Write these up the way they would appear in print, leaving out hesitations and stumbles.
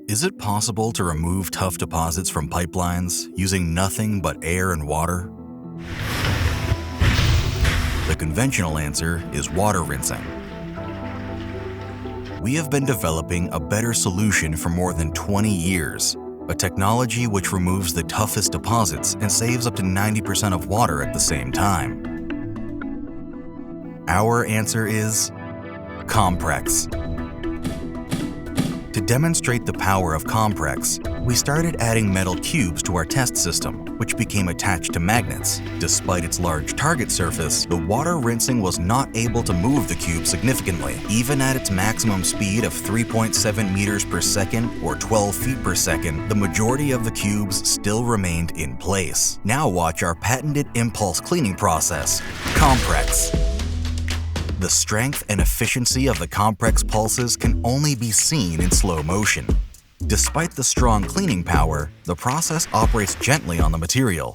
Is it possible to remove tough deposits from pipelines using nothing but air and water? The conventional answer is water rinsing. We have been developing a better solution for more than 20 years, a technology which removes the toughest deposits and saves up to 90% of water at the same time. Our answer is comprex. To demonstrate the power of comprex, we started adding metal cubes to our test system, which became attached to magnets. Despite its large target surface, the water rinsing was not able to move the cube significantly. Even at its maximum speed of 3.7 meters per second or 12 feet per second, the majority of the cubes still remained in place. Now watch our patented impulse cleaning process, comprex. The strength and efficiency of the comprex pulses can only be seen in slow motion. Despite the strong cleaning power, the process operates gently on the material.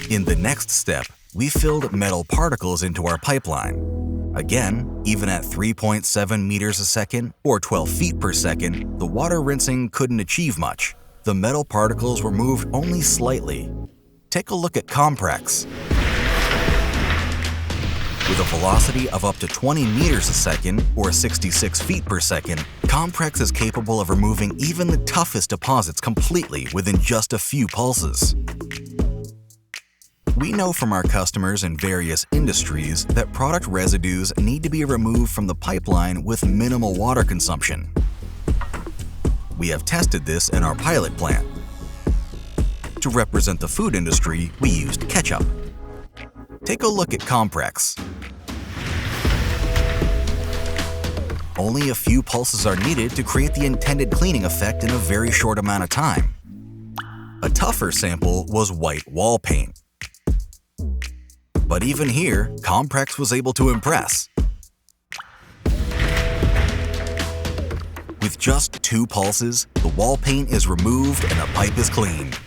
In the next step, we filled metal particles into our pipeline. Again, even at 3.7 meters a second or 12 feet per second, the water rinsing couldn't achieve much. The metal particles were moved only slightly. Take a look at comprex. With a velocity of up to 20 meters a second or 66 feet per second, comprex is capable of removing even the toughest deposits completely within just a few pulses. We know from our customers in various industries that product residues need to be removed from the pipeline with minimal water consumption. We have tested this in our pilot plant. To represent the food industry, we used ketchup. Take a look at comprex. Only a few pulses are needed to create the intended cleaning effect in a very short amount of time. A tougher sample was white wall paint. But even here, comprex was able to impress. With just 2 pulses, the wall paint is removed and the pipe is cleaned.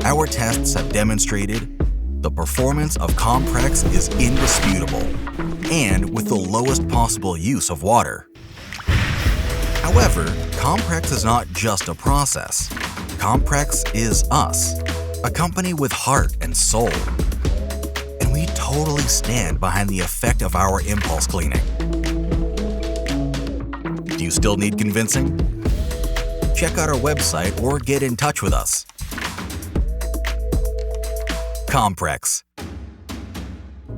Our tests have demonstrated the performance of comprex is indisputable, and with the lowest possible use of water. However, comprex is not just a process. Comprex is us, a company with heart and soul. And we totally stand behind the effect of our impulse cleaning. Do you still need convincing? Check out our website or get in touch with us. Comprex.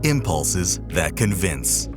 Impulses that convince.